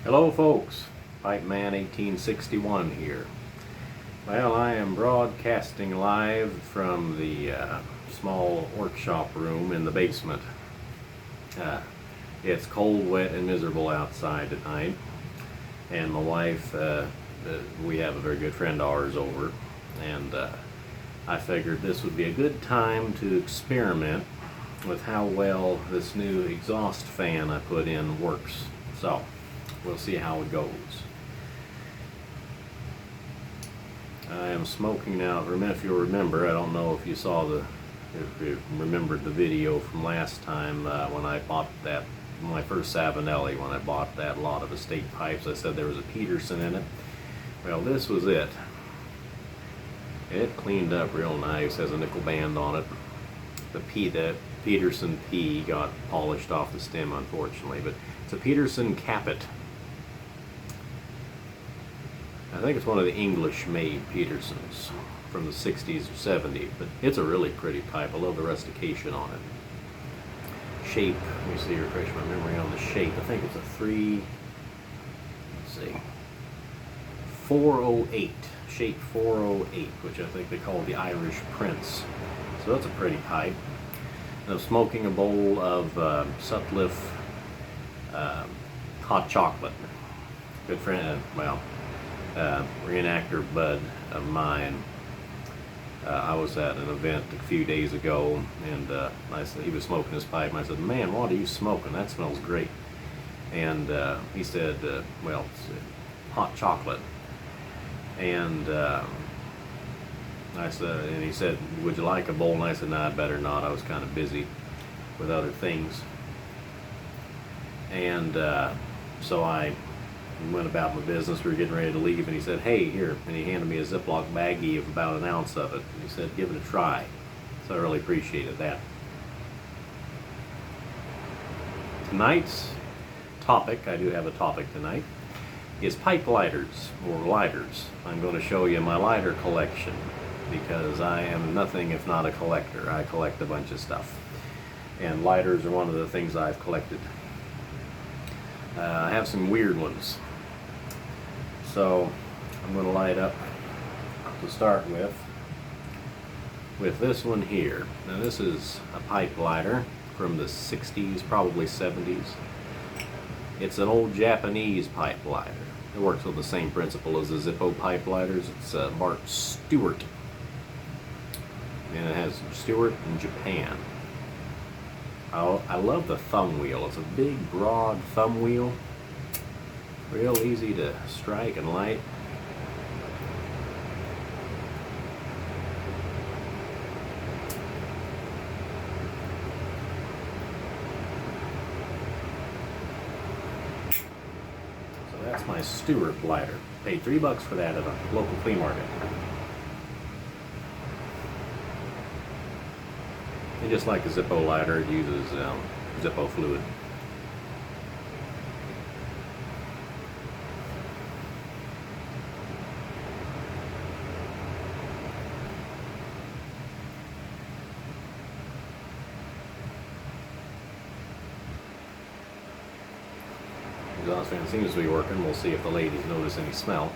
Hello folks, Pipe Man 1861 here. Well, I am broadcasting live from the small workshop room in the basement. It's cold, wet, and miserable outside tonight, and my wife, we have a very good friend of ours over, and I figured this would be a good time to experiment with how well this new exhaust fan I put in works. So, we'll see how it goes. I am smoking now. If you'll remember, I don't know if you saw if you remembered the video from last time when I bought that, my first Savinelli, when I bought that lot of estate pipes. I said there was a Peterson in it. Well, this was it. It cleaned up real nice, has a nickel band on it. The Peterson P got polished off the stem, unfortunately, but it's a Peterson Capit. I think it's one of the English-made Petersons from the 60s or 70s, but it's a really pretty pipe. I love the rustication on it. Shape, let me see, refresh my memory on the shape. I think it's a 408, shape 408, which I think they call the Irish Prince. So that's a pretty pipe. And I'm smoking a bowl of Sutliff hot chocolate. Good friend, reenactor bud of mine. I was at an event a few days ago, and I said, he was smoking his pipe, and I said, "Man, what are you smoking? That smells great." And he said, "Well, it's hot chocolate." And I said, and he said, "Would you like a bowl?" And I said, "No, I'd better not. I was kind of busy with other things." And so I went about my business. We were getting ready to leave, and he said, "Hey, here," and he handed me a Ziploc baggie of about an ounce of it. And he said, "Give it a try." So I really appreciated that. Tonight's topic, I do have a topic tonight, is pipe lighters, or lighters. I'm going to show you my lighter collection, because I am nothing if not a collector. I collect a bunch of stuff, and lighters are one of the things I've collected. I have some weird ones. So I'm going to light up to start with this one here. Now this is a pipe lighter from the 60s, probably 70s. It's an old Japanese pipe lighter. It works with the same principle as the Zippo pipe lighters. It's Bart Stewart. And it has Stewart in Japan. I love the thumb wheel. It's a big, broad thumb wheel. Real easy to strike and light. So that's my Stewart lighter. Paid $3 for that at a local flea market. And just like a Zippo lighter, it uses Zippo fluid. Exhaust fan seems to be working. We'll see if the ladies notice any smell.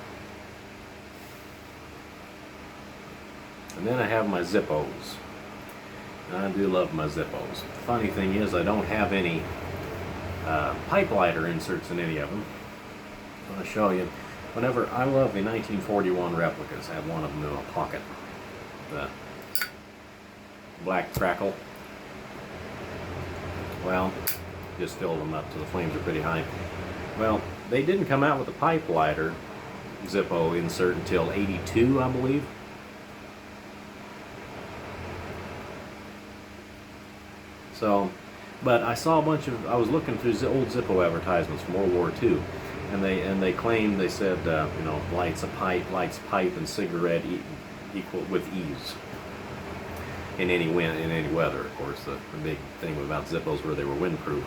And then I have my Zippos. I do love my Zippos. The funny thing is, I don't have any pipe lighter inserts in any of them. I'm going to show you. Whenever I love the 1941 replicas, I have one of them in my pocket. The black crackle. Well, just filled them up till the flames are pretty high. Well, they didn't come out with a pipe lighter Zippo insert until '82, I believe. So, but I saw a bunch of, I was looking through old Zippo advertisements from World War II, and they claimed, they said, lights pipe and cigarette equal with ease in any wind, in any weather. Of course, the big thing about Zippos were they were windproof,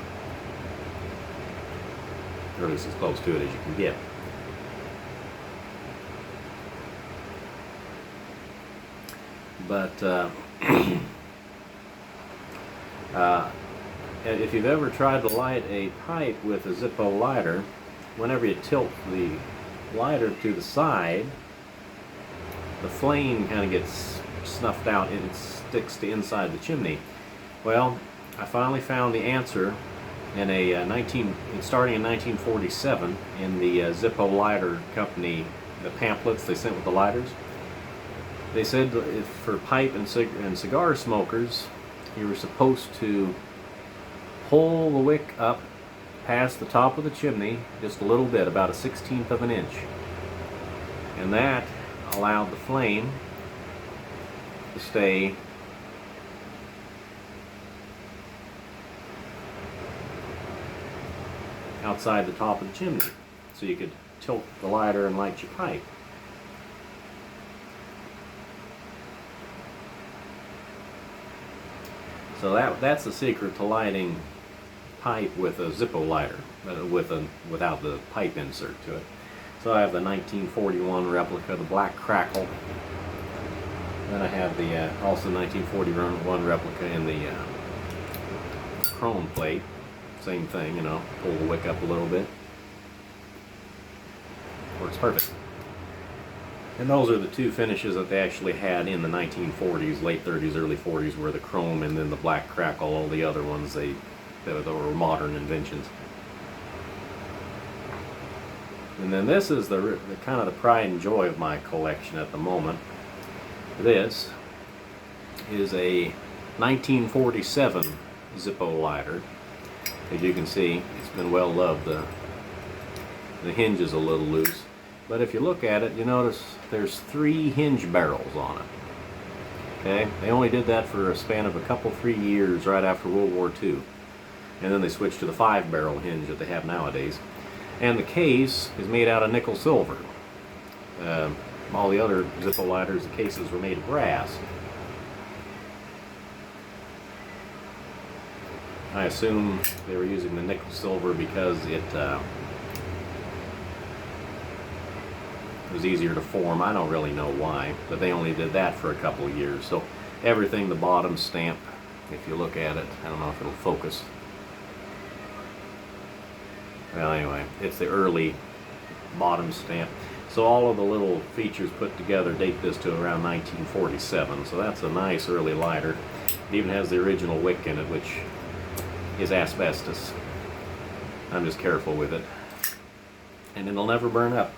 or at least as close to it as you can get. But if you've ever tried to light a pipe with a Zippo lighter, whenever you tilt the lighter to the side, the flame kind of gets snuffed out and it sticks to inside the chimney. Well, I finally found the answer in starting in 1947 in the Zippo lighter company, the pamphlets they sent with the lighters. They said that for pipe and cigar smokers, you were supposed to pull the wick up past the top of the chimney just a little bit, about a 1/16 of an inch, and that allowed the flame to stay outside the top of the chimney, so you could tilt the lighter and light your pipe. So that's the secret to lighting pipe with a Zippo lighter, without the pipe insert to it. So I have the 1941 replica, the Black Crackle. Then I have the also 1941 replica in the chrome plate. Same thing, you know, pull the wick up a little bit. Works perfect. And those are the two finishes that they actually had in the 1940s, late 30s, early 40s, were the chrome and then the Black Crackle. All the other ones, they were modern inventions. And then this is the kind of the pride and joy of my collection at the moment. This is a 1947 Zippo lighter. As you can see, it's been well loved. The hinge is a little loose, but if you look at it, you notice there's 3 hinge barrels on it. Okay, they only did that for a span of 3 years right after World War II, and then they switched to the 5-barrel hinge that they have nowadays. And the case is made out of nickel silver. All the other Zippo lighters, the cases were made of brass. I assume they were using the nickel silver because it was easier to form. I don't really know why, but they only did that for a couple of years. So everything, the bottom stamp, if you look at it, I don't know if it'll focus. Well, anyway, it's the early bottom stamp. So all of the little features put together date this to around 1947. So that's a nice early lighter. It even has the original wick in it, which is asbestos. I'm just careful with it, and it'll never burn up.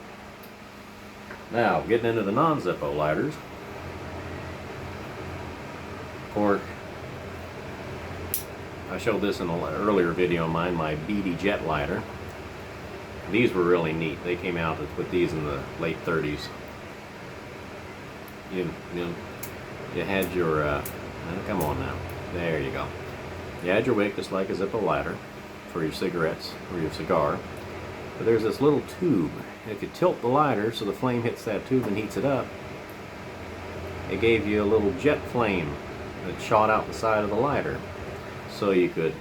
Now, getting into the non-Zippo lighters. Of course, I showed this in an earlier video of mine, my BD Jet lighter. These were really neat. They came out with these in the late 30s. You had your, come on now, there you go. You had your wick just like a Zippo lighter for your cigarettes or your cigar. But there's this little tube. If you tilt the lighter so the flame hits that tube and heats it up, it gave you a little jet flame that shot out the side of the lighter. So you could,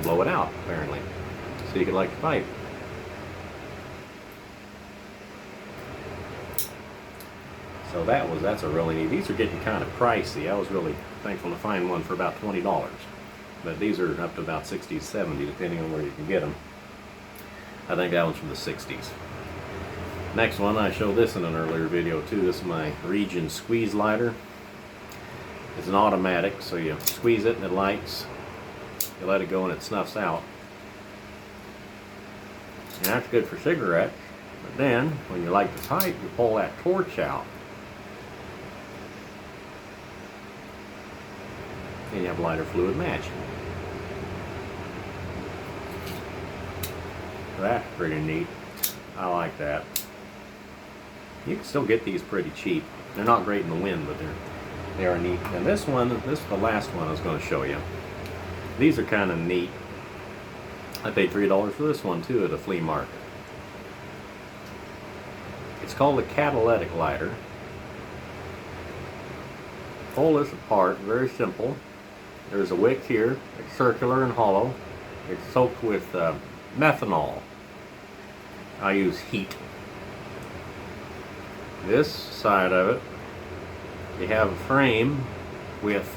blow it out, apparently. So you could light the pipe. So that's a really neat. These are getting kind of pricey. I was really thankful to find one for about $20. But these are up to about $60, $70, depending on where you can get them. I think that one's from the 60s. Next one, I showed this in an earlier video too. This is my Region squeeze lighter. It's an automatic, so you squeeze it and it lights. You let it go and it snuffs out. And that's good for cigarettes. But then, when you light the pipe, you pull that torch out. And you have lighter fluid matching. That's pretty neat. I like that. You can still get these pretty cheap. They're not great in the wind, but they are neat. And this is the last one I was going to show you. These are kind of neat. I paid $3 for this one too at a flea market. It's called a catalytic lighter. Pull this apart, very simple. There's a wick here. It's circular and hollow. It's soaked with methanol. I use heat. This side of it, you have a frame with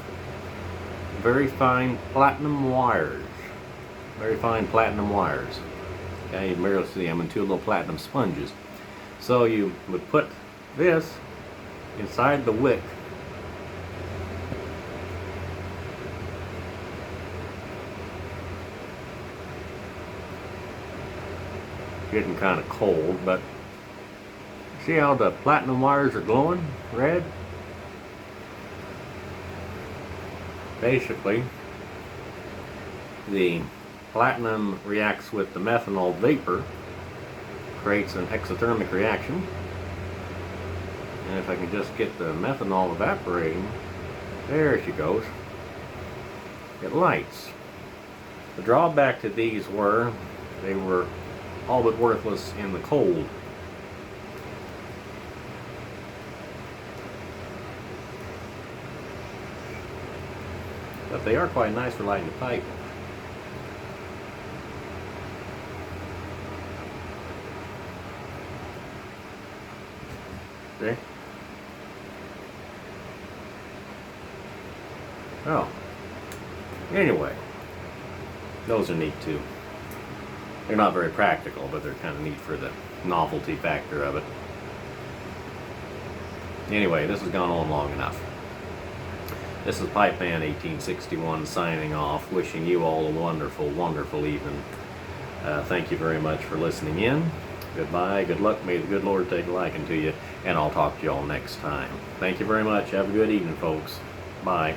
very fine platinum wires. very fine platinum wires. Okay, you merely see them in two little platinum sponges. So you would put this inside the wick. Getting kind of cold, but see how the platinum wires are glowing red? Basically, the platinum reacts with the methanol vapor, creates an exothermic reaction, and if I can just get the methanol evaporating, there she goes, it lights. The drawback to these were they were all but worthless in the cold. But they are quite nice for lighting the pipe. See? Oh. Anyway, those are neat too. They're not very practical, but they're kind of neat for the novelty factor of it. Anyway, this has gone on long enough. This is Pipe Man 1861 signing off, wishing you all a wonderful, wonderful evening. Thank you very much for listening in. Goodbye, good luck, may the good Lord take a liking to you, and I'll talk to you all next time. Thank you very much. Have a good evening, folks. Bye.